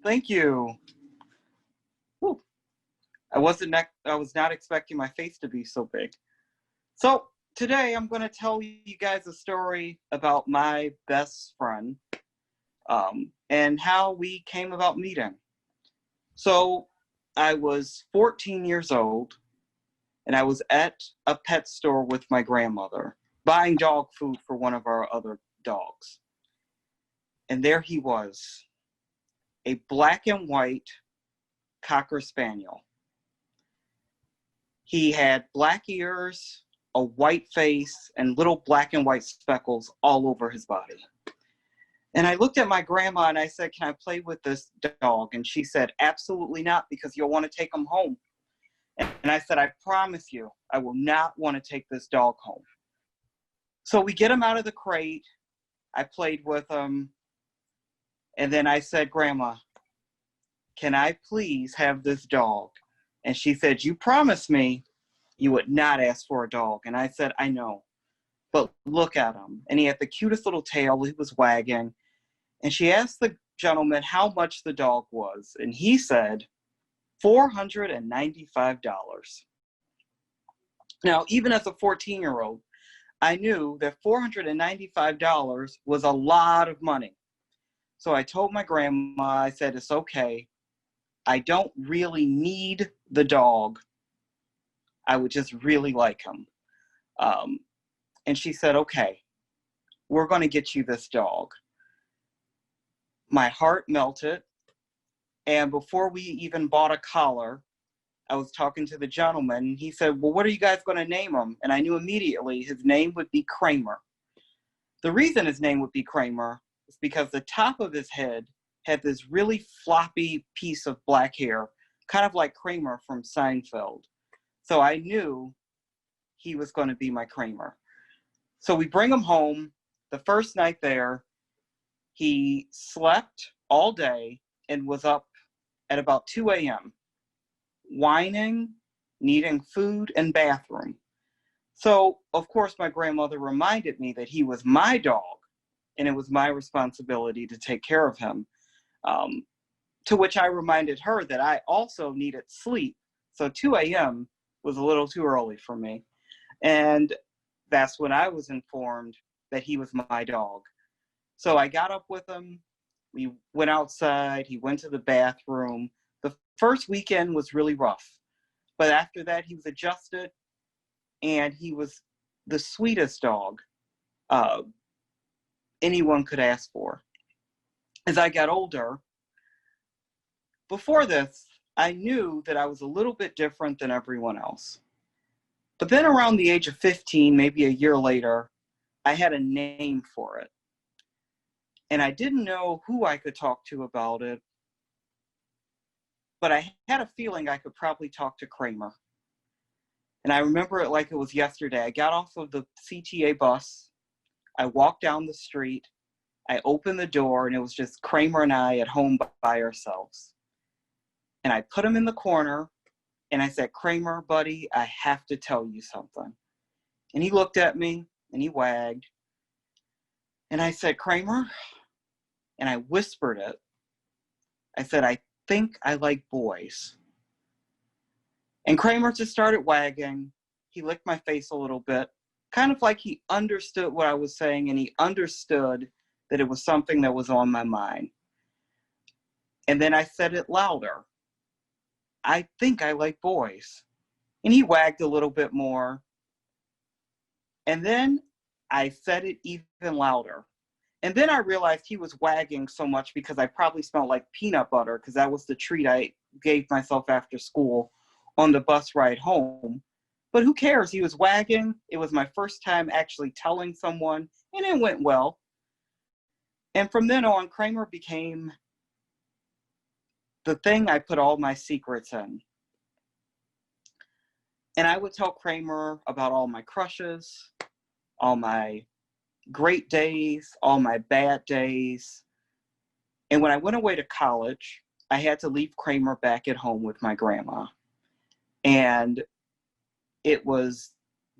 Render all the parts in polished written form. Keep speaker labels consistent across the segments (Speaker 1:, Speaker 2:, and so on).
Speaker 1: Thank you. Whew. I was not expecting my face to be so big. So today I'm going to tell you guys a story about my best friend and how we came about meeting. So I was 14 years old and I was at a pet store with my grandmother buying dog food for one of our other dogs. And there he was, a black and white Cocker Spaniel. He had black ears, a white face, and little black and white speckles all over his body. And I looked at my grandma and I said, "Can I play with this dog?" And she said, "Absolutely not, because you'll want to take him home." And I said, "I promise you, I will not want to take this dog home." So we get him out of the crate. I played with him. And then I said, "Grandma, can I please have this dog?" And she said, "You promised me you would not ask for a dog." And I said, "I know, but look at him." And he had the cutest little tail he was wagging. And she asked the gentleman how much the dog was. And he said, $495. Now, even as a 14-year-old, I knew that $495 was a lot of money. So I told my grandma, I said, "It's okay. I don't really need the dog. I would just really like him." And she said, "Okay, we're going to get you this dog." My heart melted. And before we even bought a collar, I was talking to the gentleman. He said, "Well, what are you guys going to name him?" And I knew immediately his name would be Kramer. The reason his name would be Kramer is because the top of his head had this really floppy piece of black hair, kind of like Kramer from Seinfeld. So I knew he was going to be my Kramer. So we bring him home. The first night there, he slept all day and was up at about 2 a.m., whining, needing food and bathroom. So, of course, my grandmother reminded me that he was my dog, and it was my responsibility to take care of him. To which I reminded her that I also needed sleep. So 2 a.m. was a little too early for me. And that's when I was informed that he was my dog. So I got up with him. We went outside. He went to the bathroom. The first weekend was really rough. But after that, he was adjusted. And he was the sweetest dog anyone could ask for. As I got older, before this, I knew that I was a little bit different than everyone else. But then around the age of 15, maybe a year later, I had a name for it. And I didn't know who I could talk to about it, but I had a feeling I could probably talk to Kramer. And I remember it like it was yesterday. I got off of the CTA bus. I walked down the street. I opened the door, and it was just Kramer and I at home by ourselves. And I put him in the corner, and I said, "Kramer, buddy, I have to tell you something." And he looked at me, and he wagged. And I said, "Kramer," and I whispered it. I said, "I think I like boys." And Kramer just started wagging. He licked my face a little bit, kind of like he understood what I was saying, and he understood that it was something that was on my mind. And then I said it louder. "I think I like boys." And he wagged a little bit more. And then I said it even louder. And then I realized he was wagging so much because I probably smelled like peanut butter, because that was the treat I gave myself after school on the bus ride home. But who cares? He was wagging. It was my first time actually telling someone, and it went well. And from then on, Kramer became the thing I put all my secrets in. And I would tell Kramer about all my crushes, all my great days, all my bad days. And when I went away to college, I had to leave Kramer back at home with my grandma. And it was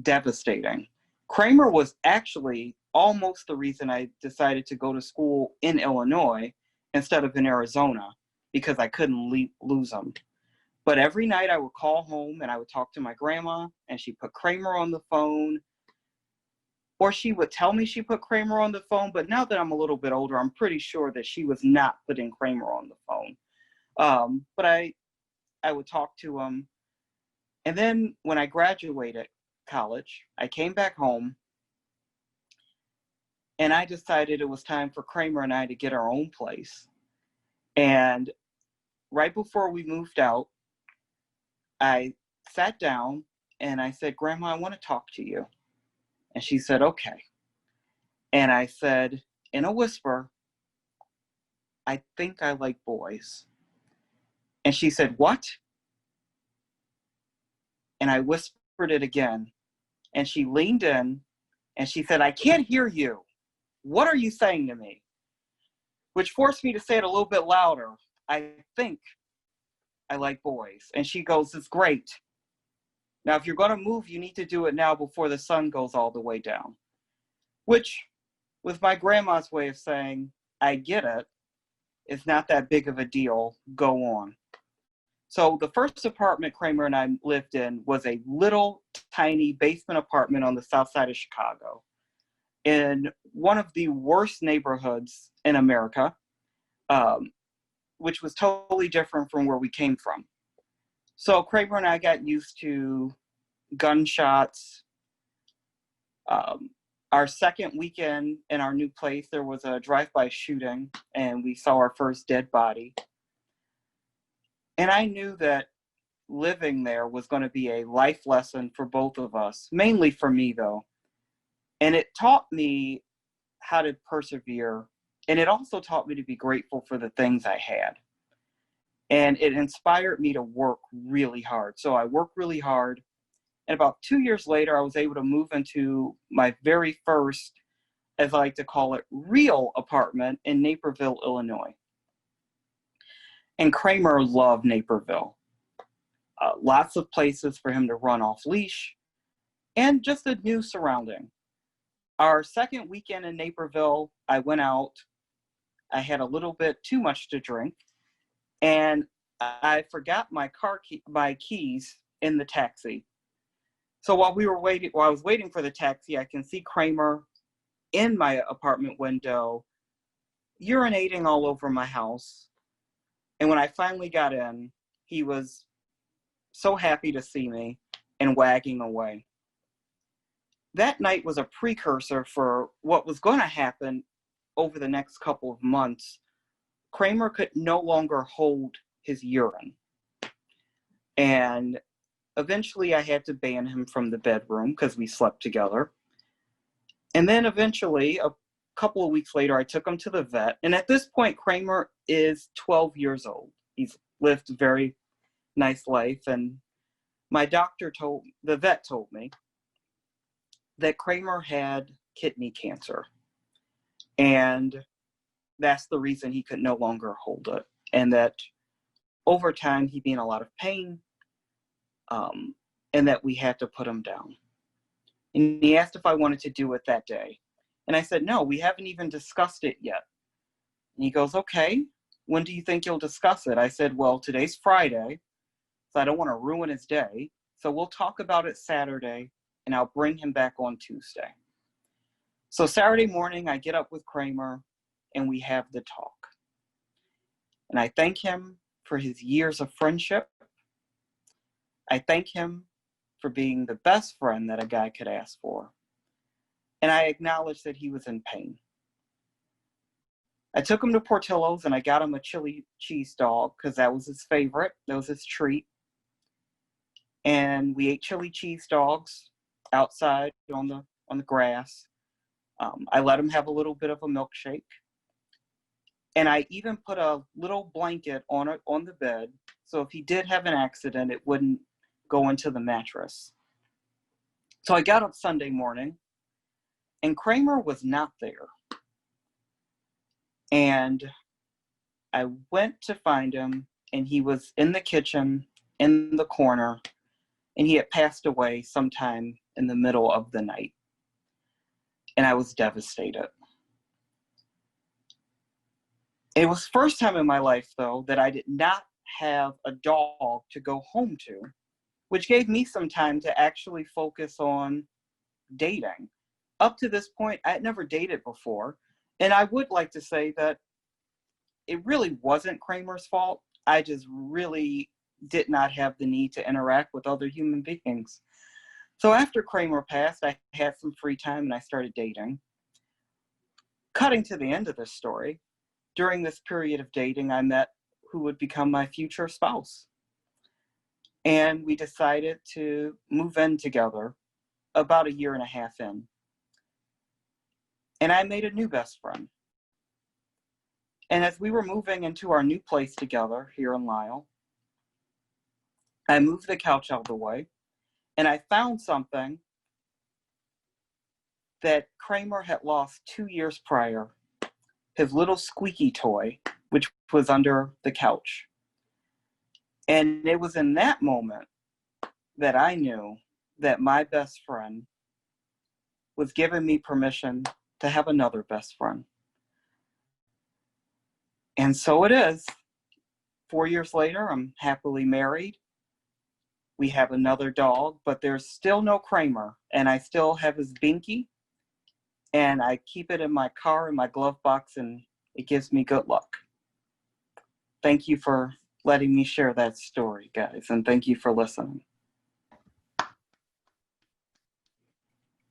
Speaker 1: devastating. Kramer was actually almost the reason I decided to go to school in Illinois instead of in Arizona, because I couldn't lose him. But every night I would call home and I would talk to my grandma, and she put Kramer on the phone, or she would tell me she put Kramer on the phone. But now that I'm a little bit older, I'm pretty sure that she was not putting Kramer on the phone. But I would talk to him. And then when I graduated college, I came back home and I decided it was time for Kramer and I to get our own place. And right before we moved out, I sat down and I said, Grandma, I want to talk to you. And she said, okay. And I said, in a whisper, I think I like boys. And she said, what? And I whispered it again. And she leaned in and she said, I can't hear you. What are you saying to me? Which forced me to say it a little bit louder. I think I like boys. And she goes, it's great. Now, if you're going to move, you need to do it now before the sun goes all the way down. Which, with my grandma's way of saying, I get it, it's not that big of a deal, go on. So the first apartment Kramer and I lived in was a little tiny basement apartment on the south side of Chicago, in one of the worst neighborhoods in America, which was totally different from where we came from. So Kramer and I got used to gunshots. Our second weekend in our new place, there was a drive-by shooting, and we saw our first dead body. And I knew that living there was going to be a life lesson for both of us, mainly for me, though. And it taught me how to persevere, and it also taught me to be grateful for the things I had. And it inspired me to work really hard. So I worked really hard. And about 2 years later, I was able to move into my very first, as I like to call it, real apartment in Naperville, Illinois. And Kramer loved Naperville. Lots of places for him to run off leash, and just a new surrounding. Our second weekend in Naperville, I went out. I had a little bit too much to drink, and I forgot my keys in the taxi. So while I was waiting for the taxi, I can see Kramer in my apartment window, urinating all over my house. And when I finally got in, he was so happy to see me and wagging away. That night was a precursor for what was going to happen over the next couple of months. Kramer could no longer hold his urine. And eventually I had to ban him from the bedroom because we slept together. And then eventually, a couple of weeks later, I took him to the vet. And at this point, Kramer is 12 years old. He's lived a very nice life. And the vet told me that Kramer had kidney cancer. And that's the reason he could no longer hold it. And that over time, he'd be in a lot of pain. And that we had to put him down. And he asked if I wanted to do it that day. And I said, no, we haven't even discussed it yet. And he goes, okay, when do you think you'll discuss it? I said, well, today's Friday, so I don't want to ruin his day. So we'll talk about it Saturday, and I'll bring him back on Tuesday. So Saturday morning, I get up with Kramer, and we have the talk. And I thank him for his years of friendship. I thank him for being the best friend that a guy could ask for. And I acknowledge that he was in pain. I took him to Portillo's and I got him a chili cheese dog because that was his favorite. That was his treat. And we ate chili cheese dogs outside on the grass. I let him have a little bit of a milkshake. And I even put a little blanket on the bed, so if he did have an accident, it wouldn't go into the mattress. So I got up Sunday morning, and Kramer was not there. And I went to find him, and he was in the kitchen, in the corner, and he had passed away sometime in the middle of the night. And I was devastated. It was the first time in my life, though, that I did not have a dog to go home to, which gave me some time to actually focus on dating. Up to this point, I had never dated before. And I would like to say that it really wasn't Kramer's fault. I just really did not have the need to interact with other human beings. So after Kramer passed, I had some free time and I started dating. Cutting to the end of this story, during this period of dating, I met who would become my future spouse. And we decided to move in together about a year and a half in. And I made a new best friend. And as we were moving into our new place together here in Lisle, I moved the couch out of the way and I found something that Kramer had lost 2 years prior, his little squeaky toy, which was under the couch. And it was in that moment that I knew that my best friend was giving me permission to have another best friend. And so it is. 4 years later, I'm happily married. We have another dog, but there's still no Kramer. And I still have his Binky. And I keep it in my car, in my glove box, and it gives me good luck. Thank you for letting me share that story, guys. And thank you for listening.